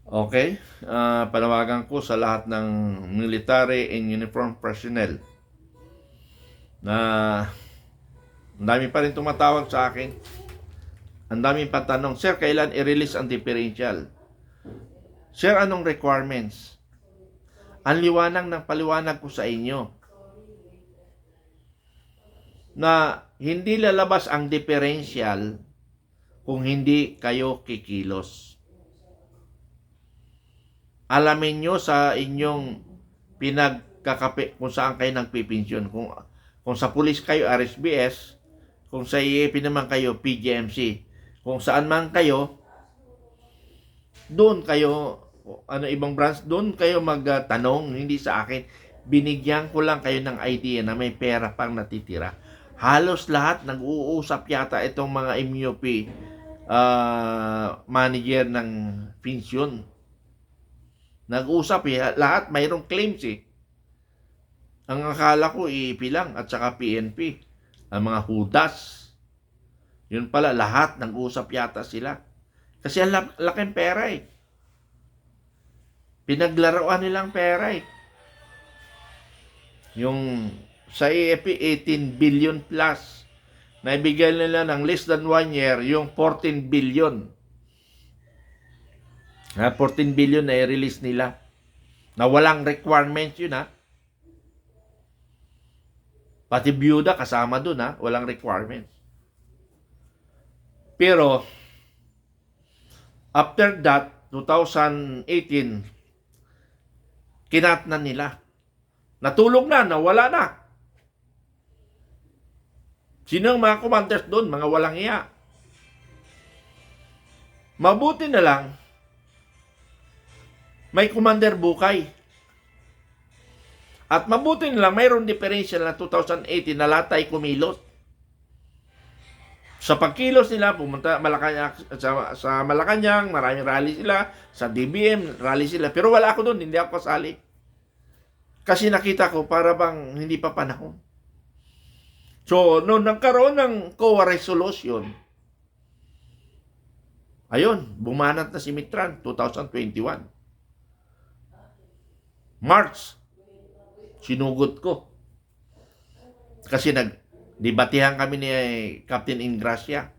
Okay, panawagan ko sa lahat ng military and uniform personnel na ang dami pa rin tumatawag sa akin. Ang daming patanong, Sir, kailan i-release ang differential? Sir, anong requirements? Ang liwanag ng paliwanag ko sa inyo na hindi lalabas ang differential kung hindi kayo kikilos. Alamin nyo sa inyong pinagkakape kung saan kayo nagpipensyon. Kung sa pulis kayo, RSBS, kung sa IEP naman kayo, PGMC. Kung saan man kayo, doon kayo, ibang branch, doon kayo magtanong, hindi sa akin. Binigyan ko lang kayo ng idea na may pera pang natitira. Halos lahat nag-uusap yata itong mga MUP manager ng pensyon. Nag-usap lahat mayroong claims eh. Ang akala ko IEP lang at saka PNP. Ang mga hudas. Yun pala, lahat nag-usap yata sila. Kasi ang laking pera eh. Pinaglaruan nilang pera eh. Yung sa IEP, 18 billion plus. Naibigay nila ng less than 1 year, yung 14 billion. 14 billion na i-release nila. Na walang requirements yun ha. Pati byuda kasama dun ha. Walang requirements. Pero, after that, 2018, kinat na nila. Natulog na, nawala na. Sino ang mga commanders doon? Mga walang iya. Mabuti na lang, may commander Bukay. At mabuti na lang, mayroon differential na 2018 na latay kumilos. Sa pagkilos nila, pumunta Malacanang, sa Malacanang, maraming rally sila. Sa DBM, rally sila. Pero wala ako doon, hindi ako kasali. Kasi nakita ko, para bang hindi pa panahon. So, noong nagkaroon ng COA resolution, ayun, bumanat na si Mitran, 2021. March, sinugot ko. Kasi nagdebatihan kami ni Captain Ingracia.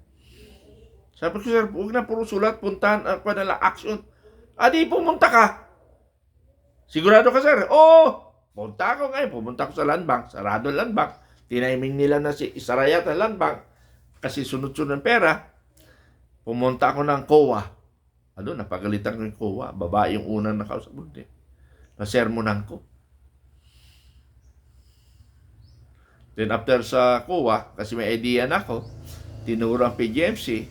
Sabi ko, sir, huwag na puro sulat, puntahan ako na action. Di pumunta ka. Sigurado ka, sir? Oo, punta ako ngayon. Pumunta ko sa land bank, sarado land bank. Tiniming nila na si Isarayat ang land bank kasi sunod-sunod ng pera. Pumunta ako ng COA. Napagalitan ko yung COA. Babae yung unang nakausap mo. Nasermonan ko. Then after sa COA, kasi may idea na ako, tinuro ang PGMC.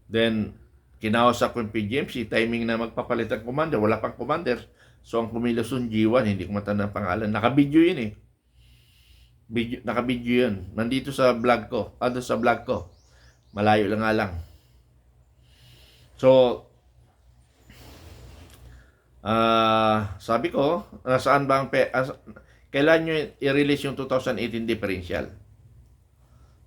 Then, kinausap ko yung PGMC, timing na magpapalit ang commander. Wala pang commander. So, ang kumilos yung G1, hindi ko matanda ang pangalan. Naka-video yun eh. Naka-video yun. Nandito sa vlog ko. Sa vlog ko. Malayo lang nga lang. So, sabi ko, nasaan ba ang kailan nyo i-release yung 2018 differential?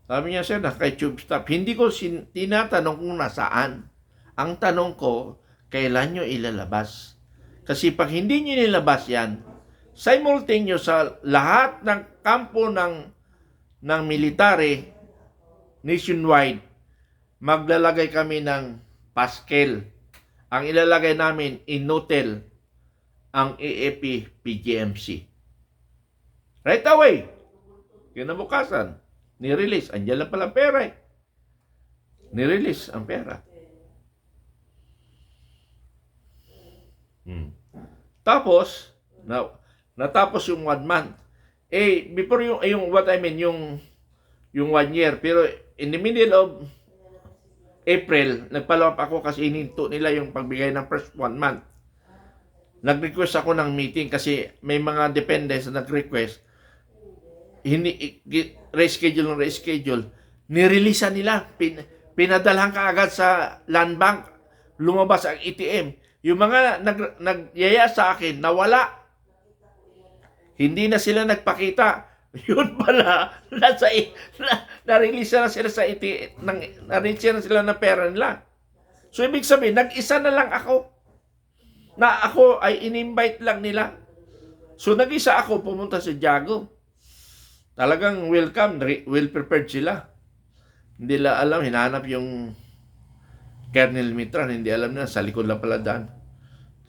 Sabi niya, sir, kay tube stop. Hindi ko tinatanong kung nasaan. Ang tanong ko, kailan nyo ilalabas? Kasi pag hindi nyo nilabas yan, simultaneous sa lahat ng kampo ng military nationwide, maglalagay kami ng paskel. Ang ilalagay namin in notel ang AAP PGMC. Right away, kinabukasan, ni-release. Andiyan lang pala pera eh. Ni-release ang pera. Tapos, natapos yung 1 month. Before yung what I mean, yung 1 year. Pero in the middle of April, nagpalawap ako kasi ininto nila yung pagbigay ng first 1 month. Nag-request ako ng meeting kasi may mga dependents na nag-request. Reschedule. Nirelease nila. Pinadalhan ka agad sa land bank. Lumabas ang ATM. Yung mga nagyaya sa akin, nawala. Hindi na sila nagpakita. Yun pala, na-release na sila sa ATM, na-release na sila ng pera nila. So, ibig sabihin, nag-isa na lang ako. Na ako ay in-invite lang nila. So, nag-isa ako pumunta sa Jago. Talagang welcome, well prepared sila. Hindi la alam, hinanap yung Colonel Mitran, hindi alam na, sa likod lang pala daan.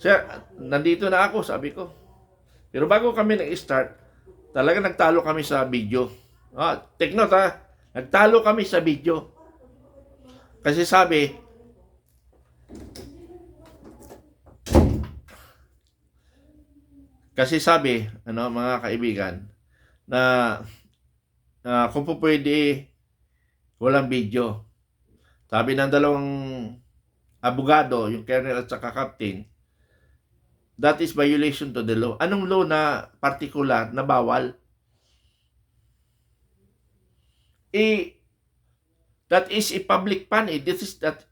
Sir, nandito na ako, sabi ko. Pero bago kami nag-start, talaga nagtalo kami sa video. Take note ha, nagtalo kami sa video. Kasi sabi, mga kaibigan, na kung po pwede, walang video. Sabi ng dalawang abogado, yung colonel at saka captain, that is violation to the law. Anong law na particular na bawal? That is a public fund.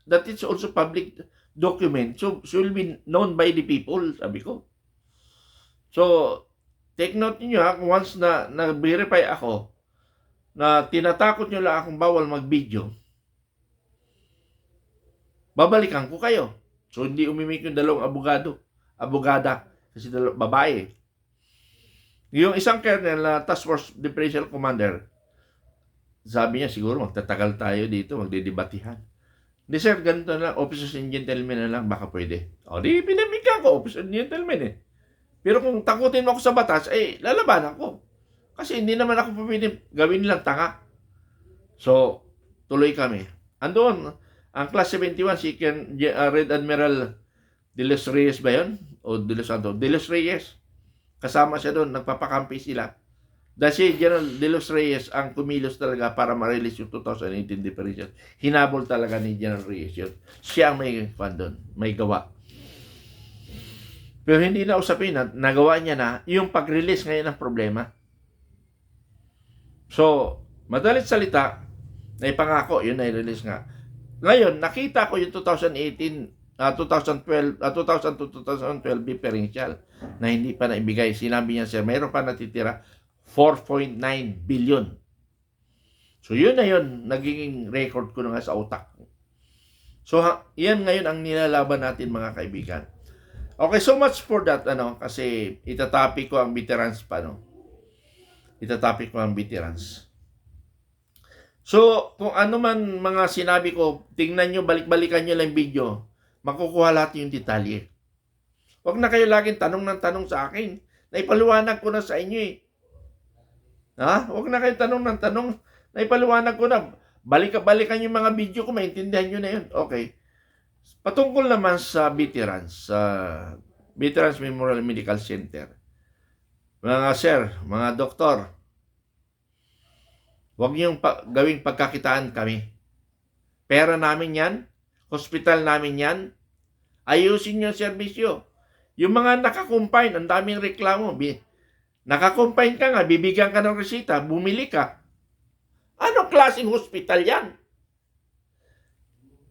That is also public document. So, will be known by the people, sabi ko. So, take note niyo ha, kung once na verify ako, na tinatakot nyo lang akong bawal mag-video, babalikan ko kayo. So, hindi umimik yung dalawang abogada, kasi babae. Yung isang colonel na task force differential commander, sabi niya, siguro magtatagal tayo dito, magdidebatihan. Hindi sir, ganito na, officers and gentlemen na lang, baka pwede. Di pinamigyan ko, officers and gentlemen eh. Pero kung takutin mo ako sa batas, lalaban ako. Kasi hindi naman ako pwede gawin nilang tanga. So, tuloy kami. Andoon, ang Class 71, si Red Admiral De Los Reyes ba yun? O De Los Santos? De Los Reyes. Kasama siya doon, nagpapakampi sila. Dahil si General De Los Reyes ang kumilos talaga para ma-release yung 2018 differential. Hinabol talaga ni General Reyes yun. Siya ang may doon, may gawa. Pero hindi na usapin na nagawa niya na, yung pag-release ngayon ang problema. So, madalit salita, naipangako, yun na-release nga. Ngayon, nakita ko yung 2012 to 2012 differential na hindi pa naibigay. Sinabi niya, sir, mayroon pa natitira 4.9 billion. So, yun na yun, naging record ko na nga sa utak. So, yan ngayon ang nilalaban natin, mga kaibigan. Okay, so much for that, kasi itatopic ko ang veterans pa, Itatopic ko ang veterans. So, kung ano man mga sinabi ko, tingnan nyo, balik-balikan nyo lang video, makukuha lahat yung detalye. Huwag na kayo laging tanong ng tanong sa akin. Naipaliwanag ko na sa inyo eh. Huwag na kayo tanong ng tanong. Naipaliwanag ko na. Balikan yung mga video ko, maintindihan nyo na yun. Okay. Patungkol naman sa veterans, Veterans Memorial Medical Center. Mga sir, mga doktor, huwag niyong gawing pagkakitaan kami. Pera namin yan, hospital namin yan, ayusin niyo ang serbisyo. Yung mga nakakumpine, ang daming reklamo. Nakakumpine ka nga, bibigyan ka ng resita, bumili ka. Anong klaseng hospital yan?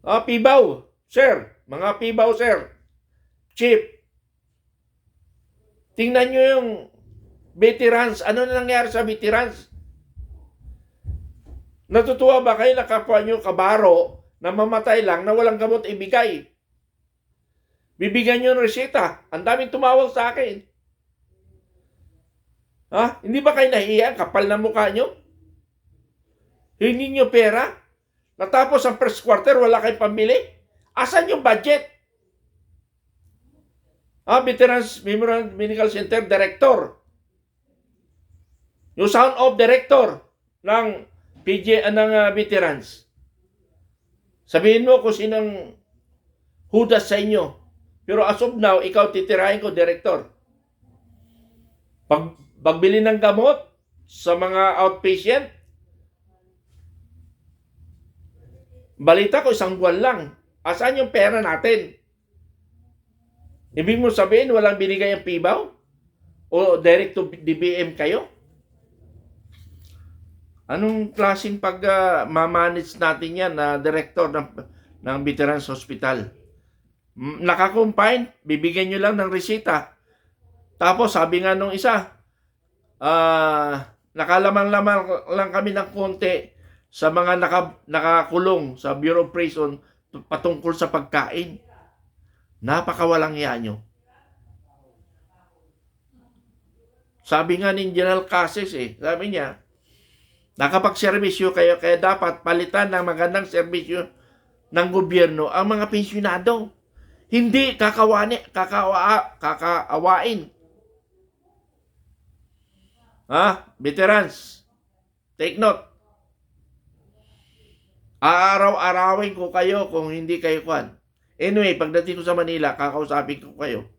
Pibaw, sir, mga pibaw, sir, chief, tingnan nyo yung veterans. Ano na nangyari sa veterans? Natutuwa ba kayo na kapwa nyo kabaro na mamatay lang na walang gamot ibigay? Bibigyan nyo ng resita. Ang daming tumawag sa akin. Hindi ba kayo nahiya? Kapal na mukha nyo? Hindi nyo pera? Natapos ang first quarter, wala kayong pambili? Asan yung budget? Veterans Memorial Medical Center Director. Yung sound of director ng veterans. Sabihin mo kung sinong hudas sa inyo. Pero as of now, ikaw titirahin ko, director. Pagbili ng gamot sa mga outpatient, balita ko 1 buwan lang. Asan yung pera natin? Ibig mo sabihin, walang binigay ang PIBAW? O direct to DBM kayo? Anong klaseng pag-manage natin yan na director ng Veterans Hospital? Nakakumpine, bibigyan nyo lang ng resita. Tapos sabi nga nung isa, nakalamang-lamang lang kami ng konti sa mga nakakulong sa Bureau of Prison patungkol sa pagkain. Napakawalang iya nyo. Sabi nga ni General Cases sabi niya, nakapag-serbisyo kayo, kaya dapat palitan ng magandang serbisyo ng gobyerno ang mga pensyonado. Hindi kakaawain. Veterans, take note. Aaraw-arawin ko kayo kung hindi kayo kwan. Anyway, pagdating ko sa Manila, kakausapin ko kayo.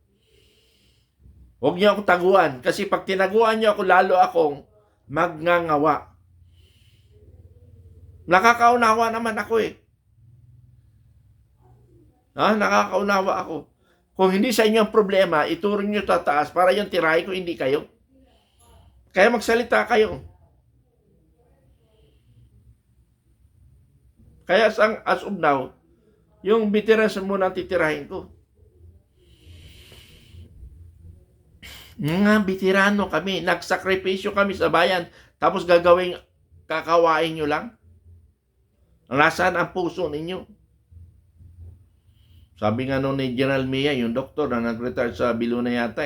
Huwag niyo ako taguan. Kasi pag tinaguan niyo ako, lalo akong magngangawa. Nakakaunawa naman ako nakakaunawa ako. Kung hindi sa inyo ang problema, ituro niyo tataas para yung tirahin ko, hindi kayo. Kaya magsalita kayo. Kaya as of now, yung veterans muna titirahin ko. Mga veterano kami, nagsakripisyo kami sa bayan, tapos gagawing kakawain nyo lang? Nasaan ang puso ninyo? Sabi nga nung ni General Mia, yung doktor na nag-retire sa Biluna yata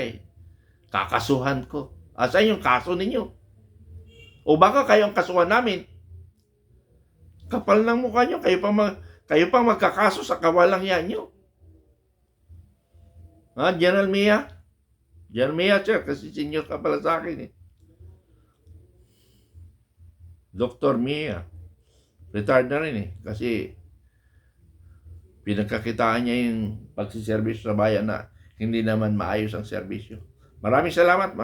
kakasuhan ko. Asan yung kaso ninyo? O baka kayo ang kasuhan namin? Kapal ng mukha nyo, kayo pang magkakaso sa kawalang yan nyo. General Mia? General Mia, sir, kasi senior ka pala sa akin Dr. Mia. Retired na rin kasi pinagkakitaan niya yung pagsiservisyo sa bayan na hindi naman maayos ang serbisyo. Maraming salamat.